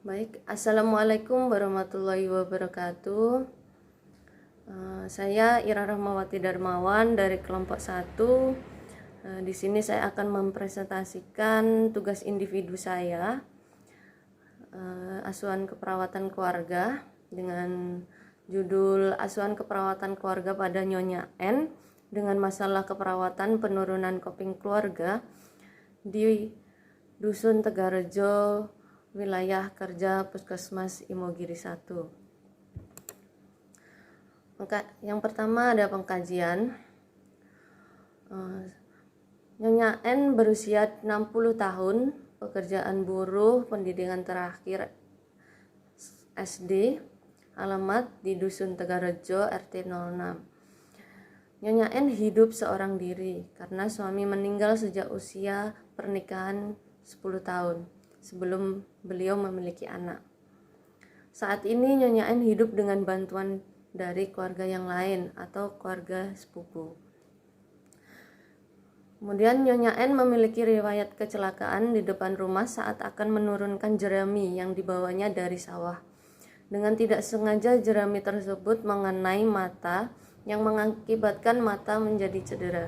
Baik, Assalamualaikum warahmatullahi wabarakatuh. Saya Ira Rahmawati Darmawan dari kelompok 1. Di sini saya akan mempresentasikan tugas individu saya, asuhan keperawatan keluarga, dengan judul Asuhan Keperawatan Keluarga pada Nyonya N dengan masalah keperawatan penurunan coping keluarga di Dusun Tegarejo, wilayah kerja Puskesmas Imogiri 1. Yang pertama ada pengkajian. Nyonya N berusia 60 tahun, pekerjaan buruh, pendidikan terakhir SD, alamat di Dusun Tegarejo, RT 06. Nyonya N hidup seorang diri karena suami meninggal sejak usia pernikahan 10 tahun sebelum beliau memiliki anak. Saat ini Nyonya N hidup dengan bantuan dari keluarga yang lain atau keluarga sepupu. Kemudian Nyonya N memiliki riwayat kecelakaan di depan rumah saat akan menurunkan jerami yang dibawanya dari sawah. Dengan tidak sengaja jerami tersebut mengenai mata yang mengakibatkan mata menjadi cedera.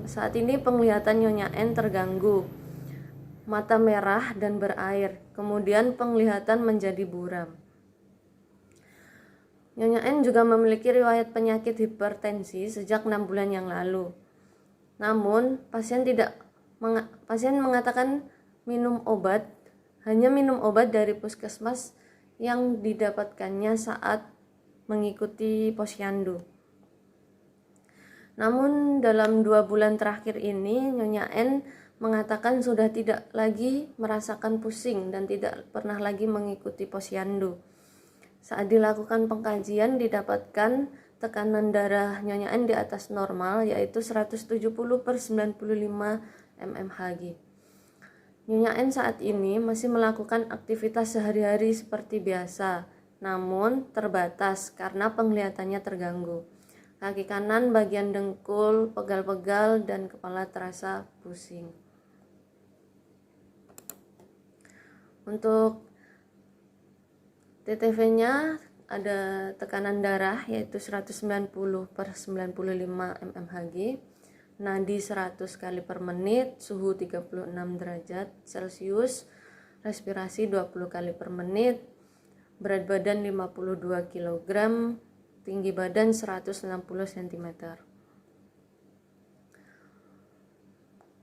Saat ini penglihatan Nyonya N terganggu. Mata merah dan berair, kemudian penglihatan menjadi buram. Nyonya N juga memiliki riwayat penyakit hipertensi sejak 6 bulan yang lalu. Namun, pasien mengatakan hanya minum obat dari puskesmas yang didapatkannya saat mengikuti posyandu. Namun, dalam 2 bulan terakhir ini, Nyonya N mengatakan sudah tidak lagi merasakan pusing dan tidak pernah lagi mengikuti posyandu. Saat dilakukan pengkajian didapatkan tekanan darah Nyonya N di atas normal, yaitu 170/95 mmHg. Nyonya N saat ini masih melakukan aktivitas sehari-hari seperti biasa, namun terbatas karena penglihatannya terganggu. Kaki kanan bagian dengkul pegal-pegal dan kepala terasa pusing. Untuk TTV-nya ada tekanan darah yaitu 190/95 mmHg, nadi 100 kali per menit, suhu 36 derajat Celcius, respirasi 20 kali per menit, berat badan 52 kg, tinggi badan 160 cm.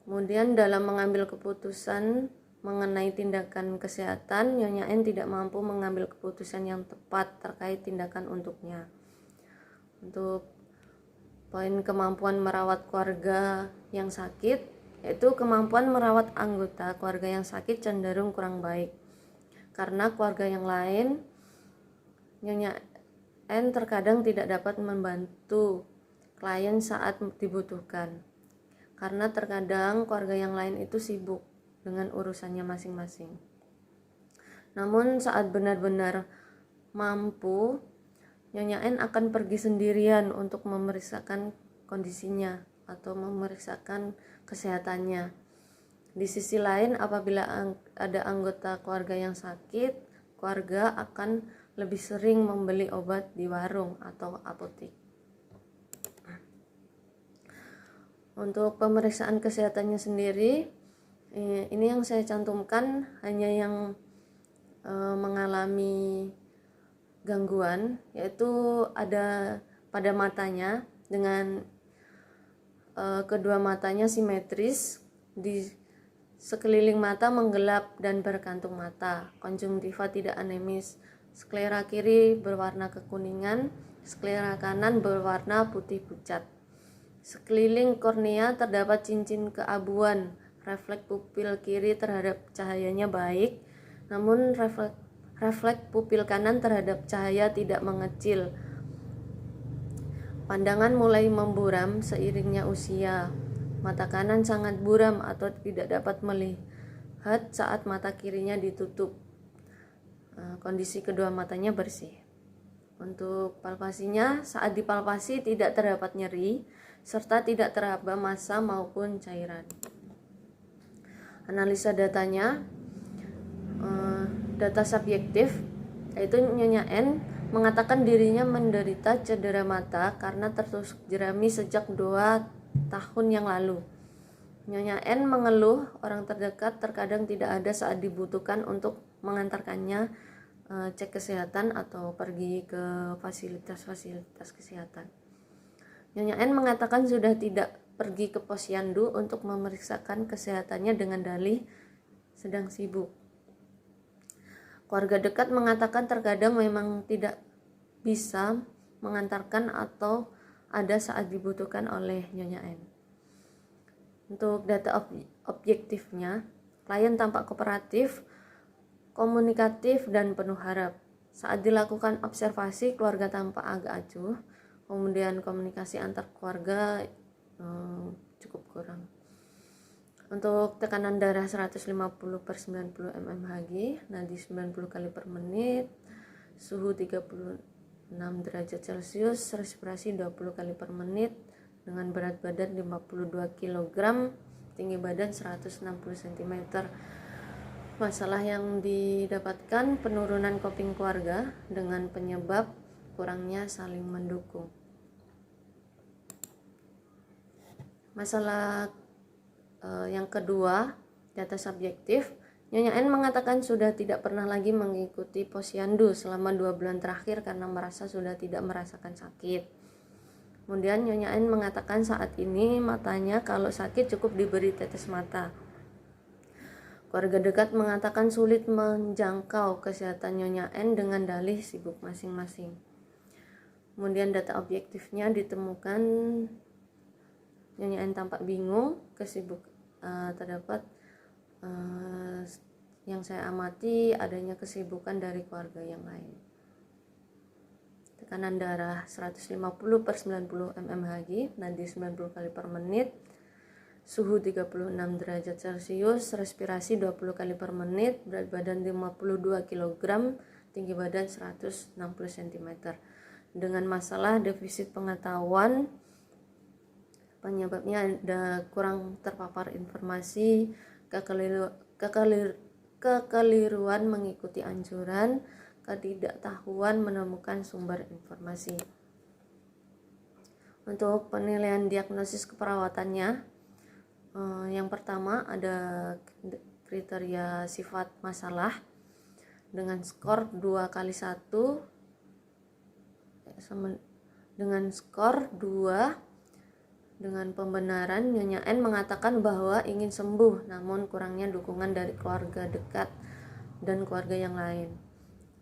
Kemudian dalam mengambil keputusan mengenai tindakan kesehatan, Nyonya N tidak mampu mengambil keputusan yang tepat terkait tindakan untuknya. Untuk poin kemampuan merawat keluarga yang sakit, yaitu kemampuan merawat anggota keluarga yang sakit cenderung kurang baik. Karena keluarga yang lain, Nyonya N terkadang tidak dapat membantu klien saat dibutuhkan. Karena terkadang keluarga yang lain itu sibuk dengan urusannya masing-masing. Namun saat benar-benar mampu, Nyonya N akan pergi sendirian untuk memeriksakan kondisinya atau memeriksakan kesehatannya. Di sisi lain, apabila ada anggota keluarga yang sakit, keluarga akan lebih sering membeli obat di warung atau apotek. Untuk pemeriksaan kesehatannya sendiri, ini yang saya cantumkan hanya yang mengalami gangguan, yaitu ada pada matanya dengan kedua matanya simetris, di sekeliling mata menggelap dan berkantung mata, konjungtiva tidak anemis, sklera kiri berwarna kekuningan, sklera kanan berwarna putih pucat. Sekeliling kornea terdapat cincin keabuan. Refleks pupil kiri terhadap cahayanya baik, namun refleks pupil kanan terhadap cahaya tidak mengecil. Pandangan mulai memburam seiringnya usia. Mata kanan sangat buram atau tidak dapat melihat saat mata kirinya ditutup. Kondisi kedua matanya bersih. Untuk palpasinya, saat dipalpasi tidak terdapat nyeri serta tidak teraba massa maupun cairan. Analisa datanya, data subjektif, yaitu Nyonya N mengatakan dirinya menderita cedera mata karena tertusuk jerami sejak 2 tahun yang lalu. Nyonya N mengeluh orang terdekat terkadang tidak ada saat dibutuhkan untuk mengantarkannya cek kesehatan atau pergi ke fasilitas-fasilitas kesehatan. Nyonya N mengatakan sudah tidak pergi ke posyandu untuk memeriksakan kesehatannya dengan dalih sedang sibuk. Keluarga dekat mengatakan terkadang memang tidak bisa mengantarkan atau ada saat dibutuhkan oleh Nyonya N. Untuk data objektifnya, klien tampak kooperatif, komunikatif, dan penuh harap. Saat dilakukan observasi, keluarga tampak agak acuh, kemudian komunikasi antar keluarga cukup kurang. Untuk tekanan darah 150/90 mmHg, nadi 90 kali per menit, suhu 36 derajat Celcius, respirasi 20 kali per menit, dengan berat badan 52 kg, tinggi badan 160 cm. Masalah yang didapatkan penurunan coping keluarga dengan penyebab kurangnya saling mendukung. Masalah yang kedua, data subjektif. Nyonya N mengatakan sudah tidak pernah lagi mengikuti posyandu selama 2 bulan terakhir karena merasa sudah tidak merasakan sakit. Kemudian Nyonya N mengatakan saat ini matanya kalau sakit cukup diberi tetes mata. Keluarga dekat mengatakan sulit menjangkau kesehatan Nyonya N dengan dalih sibuk masing-masing. Kemudian data objektifnya ditemukan Nyonya N tampak bingung, terdapat yang saya amati adanya kesibukan dari keluarga yang lain. Tekanan darah 150/90 mmHg, nadi 90 kali per menit, suhu 36 derajat Celcius, respirasi 20 kali per menit, berat badan 52 kg, tinggi badan 160 cm. Dengan masalah defisit pengetahuan, penyebabnya ada kurang terpapar informasi, kekeliruan mengikuti anjuran, ketidaktahuan menemukan sumber informasi. Untuk penilaian diagnosis keperawatannya, yang pertama ada kriteria sifat masalah dengan skor 2x1, dengan skor 2. Dengan pembenaran, Nyonya N mengatakan bahwa ingin sembuh namun kurangnya dukungan dari keluarga dekat dan keluarga yang lain.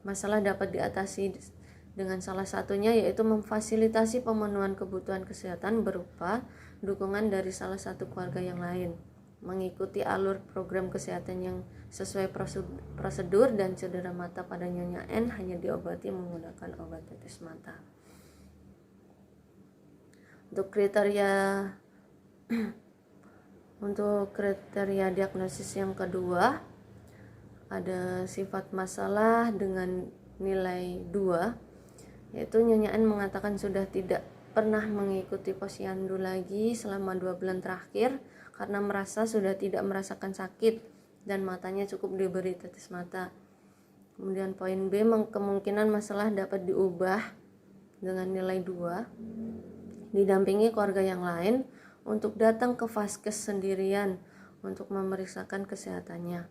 Masalah dapat diatasi dengan salah satunya yaitu memfasilitasi pemenuhan kebutuhan kesehatan berupa dukungan dari salah satu keluarga yang lain, mengikuti alur program kesehatan yang sesuai prosedur, dan cedera mata pada Nyonya N hanya diobati menggunakan obat tetes mata. Untuk kriteria diagnosis yang kedua, ada sifat masalah dengan nilai 2, yaitu Nyonya N mengatakan sudah tidak pernah mengikuti posyandu lagi selama 2 bulan terakhir karena merasa sudah tidak merasakan sakit dan matanya cukup diberi tetes mata. Kemudian poin B, kemungkinan masalah dapat diubah dengan nilai 2, didampingi keluarga yang lain untuk datang ke vaskes sendirian untuk memeriksakan kesehatannya.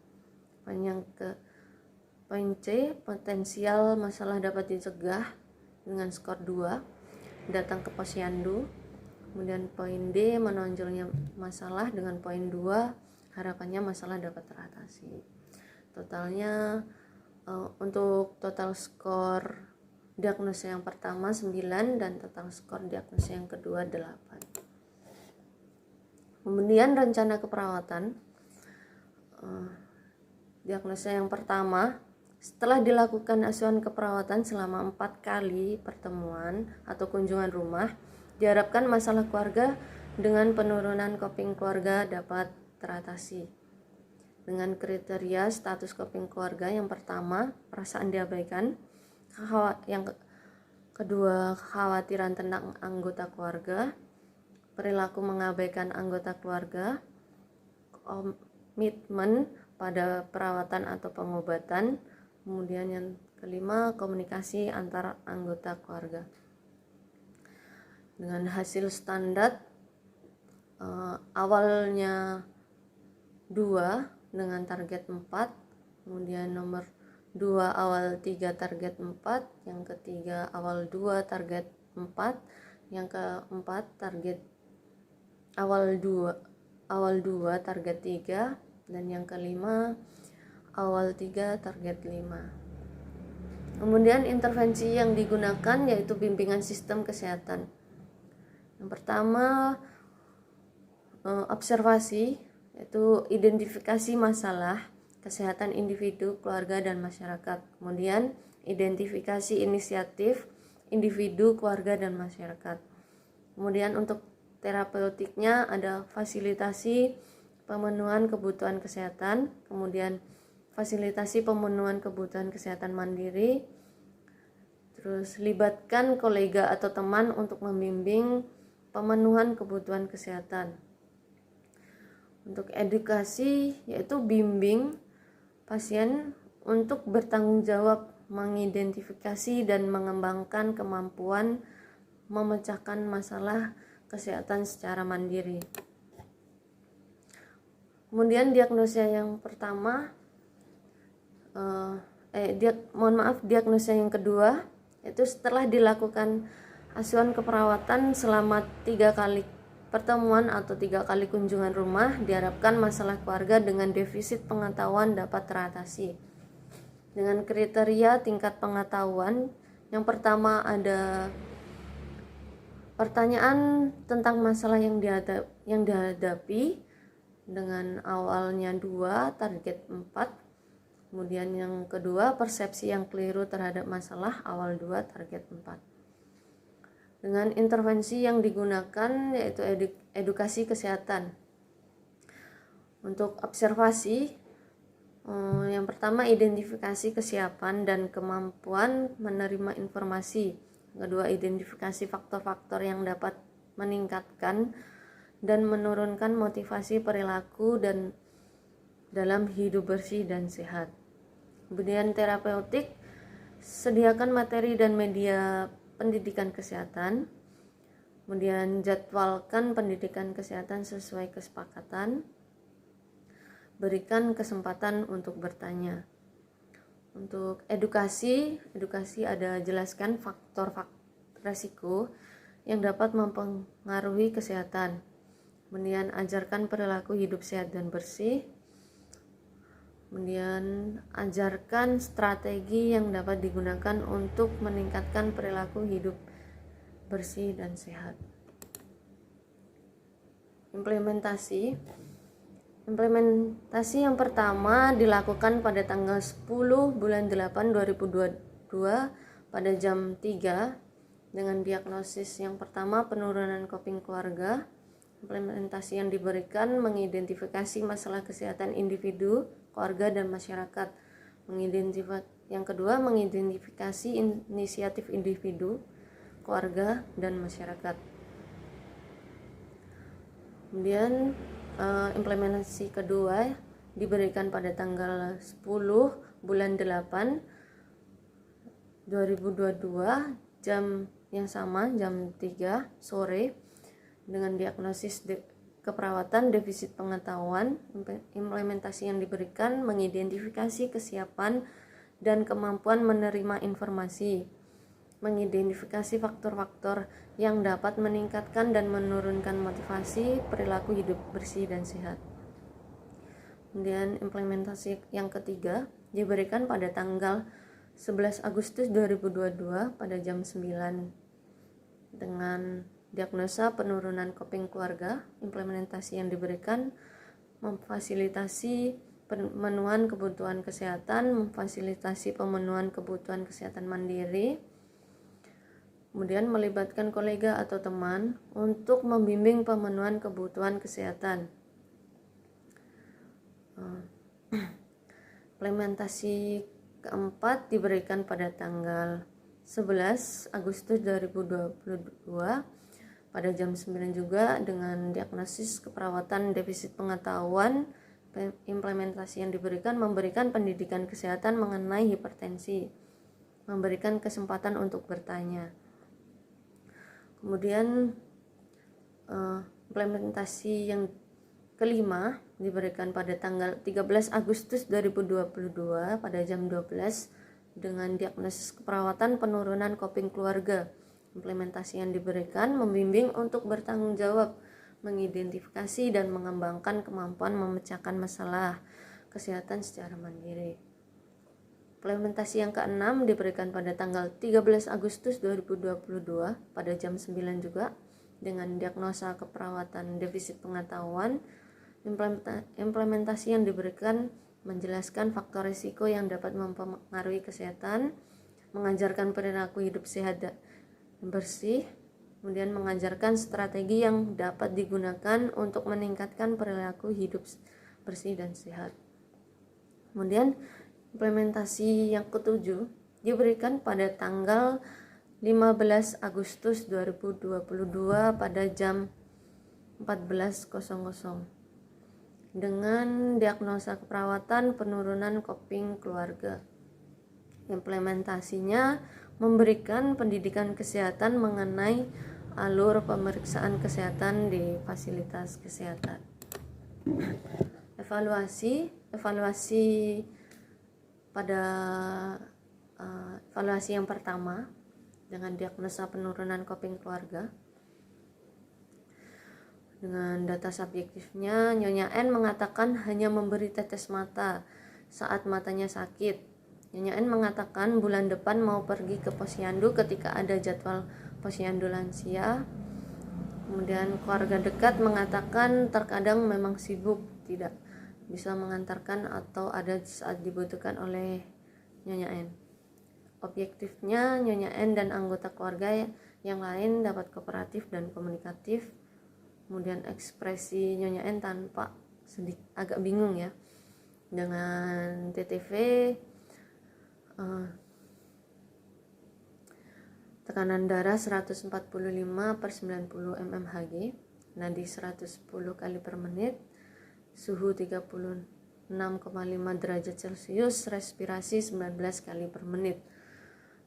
Poin C, potensial masalah dapat dicegah dengan skor 2, datang ke posyandu. Kemudian poin D, menonjolnya masalah dengan poin 2, harapannya masalah dapat teratasi. Totalnya untuk total skor diagnosis yang pertama 9 dan total skor diagnosis yang kedua 8. Kemudian rencana keperawatan. Diagnosis yang pertama, setelah dilakukan asuhan keperawatan selama 4 kali pertemuan atau kunjungan rumah, diharapkan masalah keluarga dengan penurunan coping keluarga dapat teratasi. Dengan kriteria status coping keluarga, yang pertama, perasaan diabaikan. Yang kedua, kekhawatiran tentang anggota keluarga, perilaku mengabaikan anggota keluarga, komitmen pada perawatan atau pengobatan, Kemudian yang kelima, komunikasi antar anggota keluarga. Dengan hasil standar awalnya 2 dengan target 4, kemudian nomor 2 awal 3 target 4, yang ketiga awal 2 target 4, yang keempat target awal 2 target 3, dan yang kelima awal 3 target 5. Kemudian intervensi yang digunakan yaitu bimbingan sistem kesehatan. Yang pertama, observasi, yaitu identifikasi masalah kesehatan individu, keluarga, dan masyarakat. Kemudian identifikasi inisiatif individu, keluarga, dan masyarakat. Kemudian untuk terapeutiknya ada fasilitasi pemenuhan kebutuhan kesehatan, kemudian fasilitasi pemenuhan kebutuhan kesehatan mandiri, terus libatkan kolega atau teman untuk membimbing pemenuhan kebutuhan kesehatan. Untuk edukasi yaitu bimbing pasien untuk bertanggung jawab mengidentifikasi dan mengembangkan kemampuan memecahkan masalah kesehatan secara mandiri. Kemudian diagnosa yang pertama, diagnosa yang kedua itu setelah dilakukan asuhan keperawatan selama 3 kali pertemuan atau 3 kali kunjungan rumah, diharapkan masalah keluarga dengan defisit pengetahuan dapat teratasi. Dengan kriteria tingkat pengetahuan, yang pertama ada pertanyaan tentang masalah yang dihadapi dengan awalnya 2 target 4. Kemudian yang kedua, persepsi yang keliru terhadap masalah awal 2 target 4. Dengan intervensi yang digunakan yaitu edukasi kesehatan. Untuk observasi, yang pertama identifikasi kesiapan dan kemampuan menerima informasi. Kedua, identifikasi faktor-faktor yang dapat meningkatkan dan menurunkan motivasi perilaku dan dalam hidup bersih dan sehat. Kemudian terapeutik, sediakan materi dan media pendidikan kesehatan. Kemudian jadwalkan pendidikan kesehatan sesuai kesepakatan. Berikan kesempatan untuk bertanya. Untuk edukasi ada jelaskan faktor-faktor resiko yang dapat mempengaruhi kesehatan. Kemudian ajarkan perilaku hidup sehat dan bersih. Kemudian ajarkan strategi yang dapat digunakan untuk meningkatkan perilaku hidup bersih dan sehat. Implementasi yang pertama dilakukan pada tanggal 10 bulan 8 2022 pada jam 3 dengan diagnosis yang pertama penurunan coping keluarga. Implementasi yang diberikan mengidentifikasi masalah kesehatan individu, keluarga, dan masyarakat. Yang kedua, mengidentifikasi inisiatif individu, keluarga, dan masyarakat. Kemudian implementasi kedua diberikan pada tanggal 10 bulan 8 2022 jam yang sama, jam 3 sore dengan diagnosis keperawatan defisit pengetahuan. Implementasi yang diberikan mengidentifikasi kesiapan dan kemampuan menerima informasi, mengidentifikasi faktor-faktor yang dapat meningkatkan dan menurunkan motivasi perilaku hidup bersih dan sehat. Kemudian implementasi yang ketiga diberikan pada tanggal 11 Agustus 2022 pada jam 9 dengan diagnosa penurunan coping keluarga. Implementasi yang diberikan memfasilitasi pemenuhan kebutuhan kesehatan, memfasilitasi pemenuhan kebutuhan kesehatan mandiri, kemudian melibatkan kolega atau teman untuk membimbing pemenuhan kebutuhan kesehatan. Implementasi keempat diberikan pada tanggal 11 Agustus 2022 pada jam 9 juga dengan diagnosis keperawatan defisit pengetahuan implementasi yang diberikan, memberikan pendidikan kesehatan mengenai hipertensi, memberikan kesempatan untuk bertanya. Kemudian implementasi yang kelima diberikan pada tanggal 13 Agustus 2022 pada jam 12 dengan diagnosis keperawatan penurunan coping keluarga. Implementasi yang diberikan membimbing untuk bertanggung jawab, mengidentifikasi dan mengembangkan kemampuan memecahkan masalah kesehatan secara mandiri. Implementasi yang keenam diberikan pada tanggal 13 Agustus 2022 pada jam 9 juga dengan diagnosa keperawatan defisit pengetahuan. Implementasi yang diberikan menjelaskan faktor risiko yang dapat mempengaruhi kesehatan, mengajarkan perilaku hidup sehat dan bersih, kemudian mengajarkan strategi yang dapat digunakan untuk meningkatkan perilaku hidup bersih dan sehat. Kemudian implementasi yang ketujuh diberikan pada tanggal 15 Agustus 2022 pada jam 14.00 dengan diagnosa keperawatan penurunan coping keluarga. Implementasinya memberikan pendidikan kesehatan mengenai alur pemeriksaan kesehatan di fasilitas kesehatan. Evaluasi pada evaluasi yang pertama dengan diagnosa penurunan coping keluarga. Dengan data subjektifnya, Nyonya N mengatakan hanya memberi tetes mata saat matanya sakit. Nyonya N mengatakan bulan depan mau pergi ke posyandu ketika ada jadwal posyandu lansia. Kemudian keluarga dekat mengatakan terkadang memang sibuk, tidak bisa mengantarkan atau ada saat dibutuhkan oleh Nyonya N. Objektifnya, Nyonya N dan anggota keluarga yang lain dapat kooperatif dan komunikatif. Kemudian ekspresi Nyonya N tampak agak bingung ya dengan TTV, tekanan darah 145/90 mmHg, nadi 110 kali per menit, suhu 36,5 derajat Celcius, respirasi 19 kali per menit.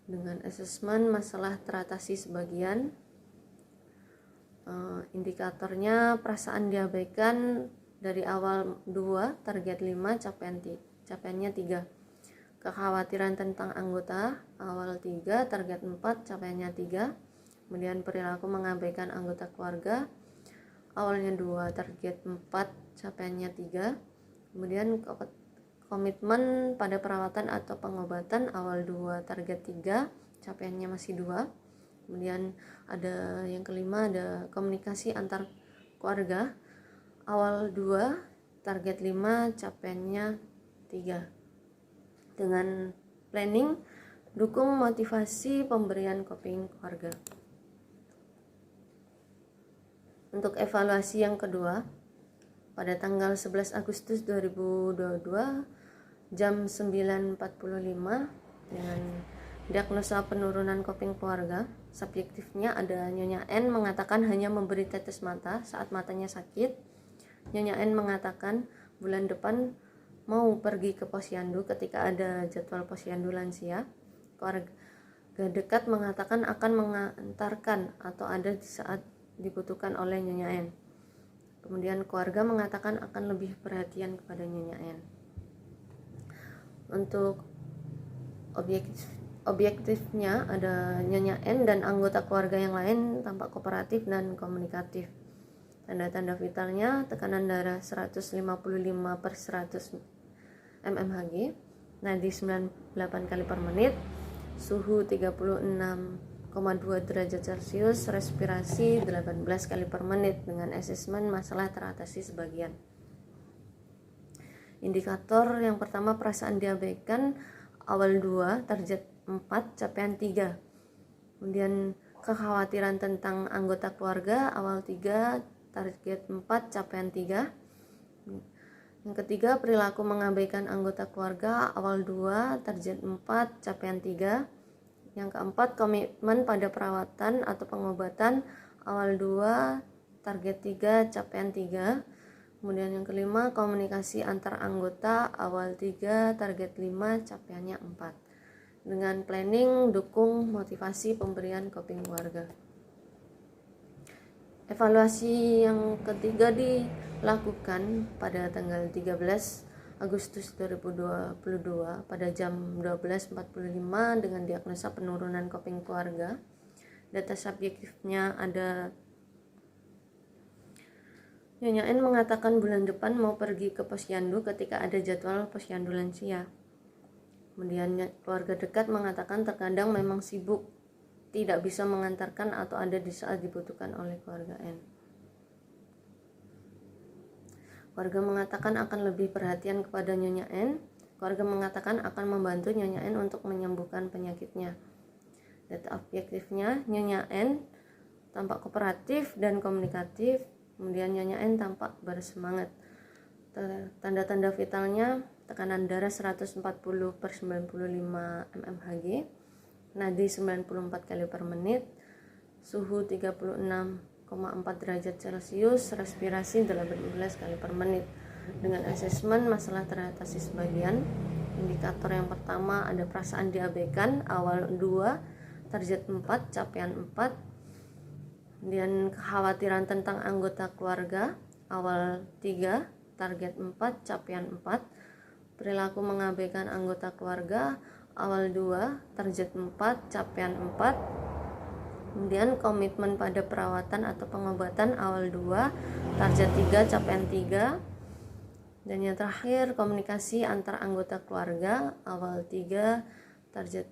Dengan asesmen masalah teratasi sebagian. Indikatornya perasaan diabaikan dari awal 2, target 5, capaiannya 3. Kekhawatiran tentang anggota awal 3, target 4, capaiannya 3. Kemudian perilaku mengabaikan anggota keluarga awalnya 2, target 4, capaiannya 3. Kemudian komitmen pada perawatan atau pengobatan awal 2, target 3, capaiannya masih 2. Kemudian ada yang kelima, ada komunikasi antar keluarga awal 2, target 5, capaiannya 3. Dengan planning, dukung motivasi pemberian coping keluarga. Untuk evaluasi yang kedua, pada tanggal 11 Agustus 2022 jam 9.45 dengan diagnosa penurunan coping keluarga. Subjektifnya ada Nyonya N mengatakan hanya memberi tetes mata saat matanya sakit. Nyonya N mengatakan bulan depan mau pergi ke posyandu ketika ada jadwal posyandu lansia. Keluarga dekat mengatakan akan mengantarkan atau ada di saat dibutuhkan oleh Nyonya N. Kemudian keluarga mengatakan akan lebih perhatian kepada Nyonya N. Untuk objektifnya ada Nyonya N dan anggota keluarga yang lain tampak kooperatif dan komunikatif. Tanda-tanda vitalnya tekanan darah 155/100 mmHg, nadi 98 kali per menit, suhu 36,2 derajat Celcius, respirasi 18 kali per menit dengan asesmen masalah teratasi sebagian. Indikator yang pertama perasaan diabaikan awal 2, target 4, capaian 3. Kemudian kekhawatiran tentang anggota keluarga awal 3, target 4, capaian 3. Yang ketiga, perilaku mengabaikan anggota keluarga awal 2, target 4, capaian 3. Yang keempat, komitmen pada perawatan atau pengobatan awal 2, target 3, capaian 3. Kemudian yang kelima, komunikasi antar anggota awal 3, target 5, capaiannya 4. Dengan planning, dukung motivasi pemberian coping keluarga. Evaluasi yang ketiga dilakukan pada tanggal 13 Agustus 2022 pada jam 12.45 dengan diagnosa penurunan coping keluarga. Data subjektifnya ada Nyonya N mengatakan bulan depan mau pergi ke posyandu ketika ada jadwal posyandu lansia. Kemudian keluarga dekat mengatakan terkadang memang sibuk, tidak bisa mengantarkan atau ada di saat dibutuhkan oleh keluarga N. Keluarga mengatakan akan lebih perhatian kepada Nyonya N. Keluarga mengatakan akan membantu Nyonya N untuk menyembuhkan penyakitnya. Data objektifnya, Nyonya N tampak kooperatif dan komunikatif. Kemudian Nyonya N tampak bersemangat. Tanda-tanda vitalnya, tekanan darah 140/95 mmHg, nadi 94 kali per menit, suhu 36,4 derajat Celcius, respirasi 18 kali per menit. Dengan asesmen masalah teratasi sebagian. Indikator yang pertama ada perasaan diabaikan awal 2, target 4, capaian 4. Kemudian kekhawatiran tentang anggota keluarga awal 3, target 4, capaian 4. Perilaku mengabaikan anggota keluarga awal 2, target 4, capaian 4. Kemudian komitmen pada perawatan atau pengobatan awal 2, target 3, capaian 3. Dan yang terakhir, komunikasi antar anggota keluarga awal 3, target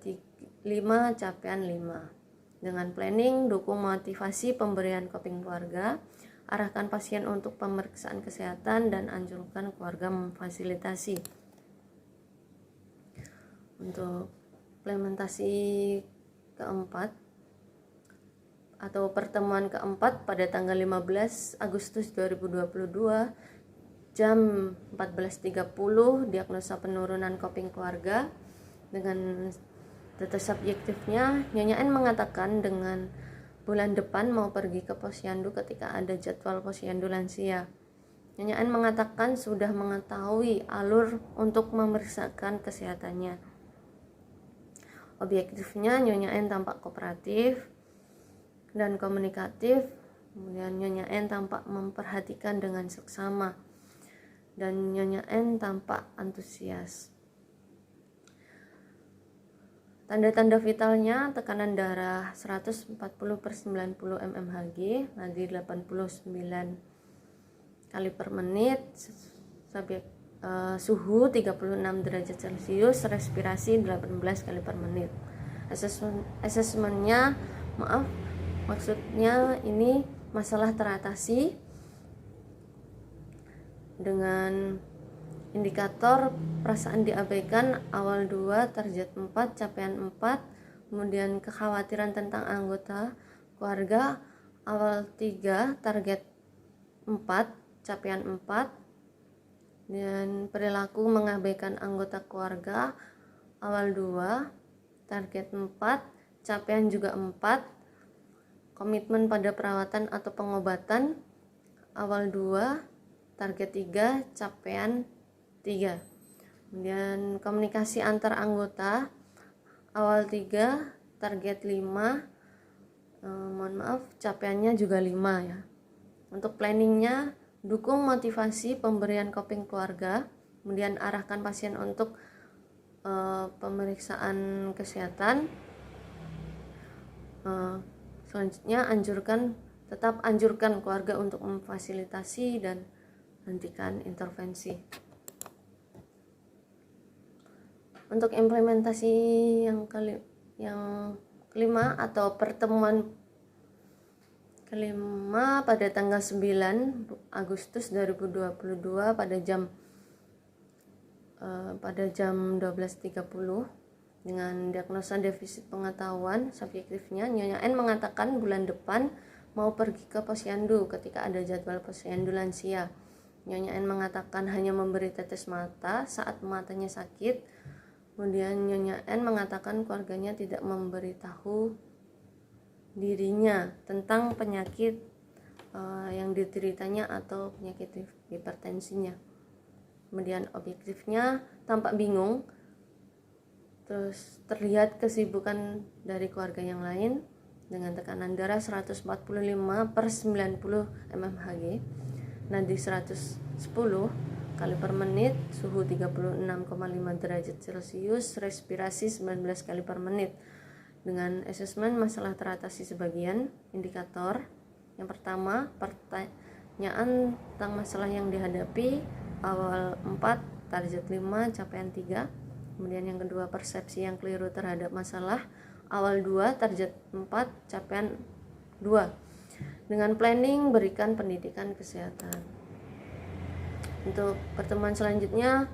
5, capaian 5. Dengan planning, dukung motivasi pemberian coping keluarga, arahkan pasien untuk pemeriksaan kesehatan, dan anjurkan keluarga memfasilitasi. Untuk implementasi keempat atau pertemuan keempat pada tanggal 15 Agustus 2022 jam 14.30, diagnosa penurunan coping keluarga. Dengan data subjektifnya, Nyonya N mengatakan dengan bulan depan mau pergi ke posyandu ketika ada jadwal posyandu lansia. Nyonya N mengatakan sudah mengetahui alur untuk memeriksakan kesehatannya. Objektifnya, Nyonya N tampak kooperatif dan komunikatif. Kemudian Nyonya N tampak memperhatikan dengan seksama, dan Nyonya N tampak antusias. Tanda-tanda vitalnya, tekanan darah 140/90 mmHg, nadi 89 kali per menit, suhu 36 derajat Celcius, respirasi 18 kali per menit. Asesmennya, maksudnya ini masalah teratasi dengan indikator perasaan diabaikan awal 2, target 4, capaian 4. Kemudian kekhawatiran tentang anggota keluarga awal 3, target 4, capaian 4. Dan perilaku mengabaikan anggota keluarga awal 2, target 4, capaian juga 4. Komitmen pada perawatan atau pengobatan awal 2, target 3, capaian 3. Kemudian komunikasi antar anggota awal 3, target 5, capaiannya juga 5 ya. Untuk planningnya, dukung motivasi pemberian coping keluarga, kemudian arahkan pasien untuk pemeriksaan kesehatan. Selanjutnya tetap anjurkan keluarga untuk memfasilitasi dan hentikan intervensi. Untuk implementasi yang kelima atau pertemuan kelima pada tanggal 9 Agustus 2022 pada jam 12.30 dengan diagnosa defisit pengetahuan. Subjektifnya, Nyonya N mengatakan bulan depan mau pergi ke posyandu ketika ada jadwal posyandu lansia. Nyonya N mengatakan hanya memberi tetes mata saat matanya sakit. Kemudian Nyonya N mengatakan keluarganya tidak memberitahu dirinya tentang penyakit yang dideritanya atau penyakit hipertensinya. Kemudian objektifnya tampak bingung, terus terlihat kesibukan dari keluarga yang lain dengan tekanan darah 145/90 mmHg, nadi 110 kali per menit, suhu 36,5 derajat Celcius, respirasi 19 kali per menit. Dengan asesmen masalah teratasi sebagian. Indikator yang pertama, pertanyaan tentang masalah yang dihadapi, awal 4, target 5, capaian 3. Kemudian yang kedua, persepsi yang keliru terhadap masalah, awal 2, target 4, capaian 2. Dengan planning, berikan pendidikan kesehatan. Untuk pertemuan selanjutnya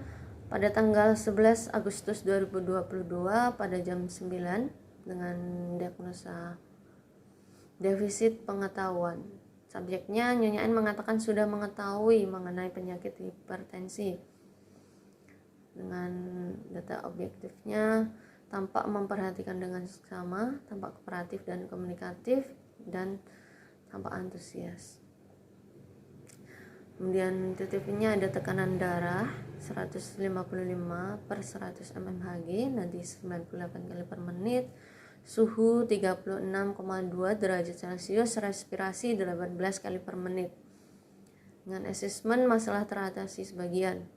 pada tanggal 11 Agustus 2022 pada jam 9 dengan diagnosa defisit pengetahuan. Subjeknya Nyonya N mengatakan sudah mengetahui mengenai penyakit hipertensi. Dengan data objektifnya tampak memperhatikan dengan seksama, tampak kooperatif dan komunikatif, dan tampak antusias. Kemudian TTP-nya ada tekanan darah 155/100 mmHg, nadi 98 kali per menit, suhu 36,2 derajat Celcius, respirasi 18 kali per menit. Dengan asesmen masalah teratasi sebagian.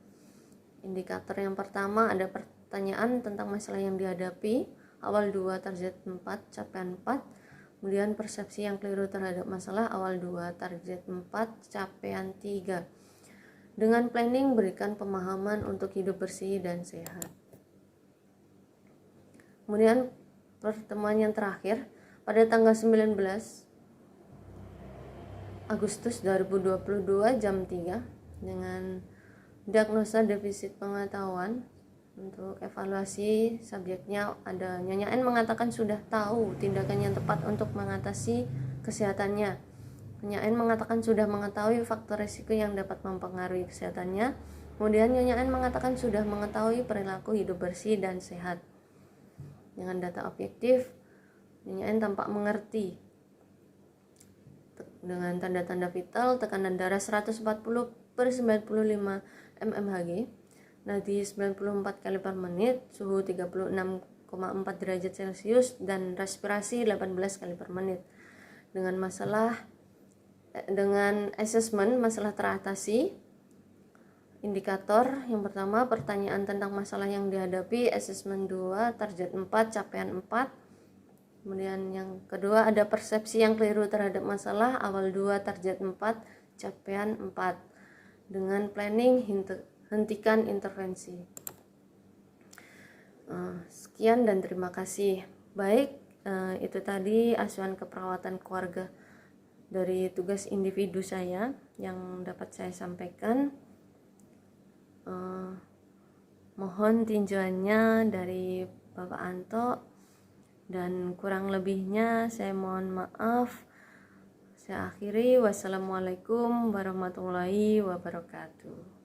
Indikator yang pertama, ada pertanyaan tentang masalah yang dihadapi, awal 2, target 4, capaian 4. Kemudian persepsi yang keliru terhadap masalah, awal 2, target 4, capaian 3. Dengan planning, berikan pemahaman untuk hidup bersih dan sehat. Kemudian pertemuan yang terakhir pada tanggal 19 Agustus 2022 jam 3 dengan diagnosa defisit pengetahuan. Untuk evaluasi subjeknya ada Nyonya N mengatakan sudah tahu tindakan yang tepat untuk mengatasi kesehatannya. Nyonya N mengatakan sudah mengetahui faktor risiko yang dapat mempengaruhi kesehatannya. Kemudian Nyonya N mengatakan sudah mengetahui perilaku hidup bersih dan sehat. Dengan data objektif, Nyonya N tampak mengerti. Dengan tanda-tanda vital, tekanan darah 140/95 mmHg, nadi 94 kali per menit, suhu 36,4 derajat Celcius, dan respirasi 18 kali per menit. Dengan asesmen masalah teratasi, indikator yang pertama, pertanyaan tentang masalah yang dihadapi, asesmen 2, target 4, capaian 4. Kemudian yang kedua, ada persepsi yang keliru terhadap masalah, awal 2, target 4, capaian 4. Dengan planning, hentikan intervensi. Sekian dan terima kasih. Baik, itu tadi asuhan keperawatan keluarga dari tugas individu saya yang dapat saya sampaikan. Mohon tinjauannya dari Bapak Anto, dan kurang lebihnya saya mohon maaf. Saya akhiri. Wassalamualaikum warahmatullahi wabarakatuh.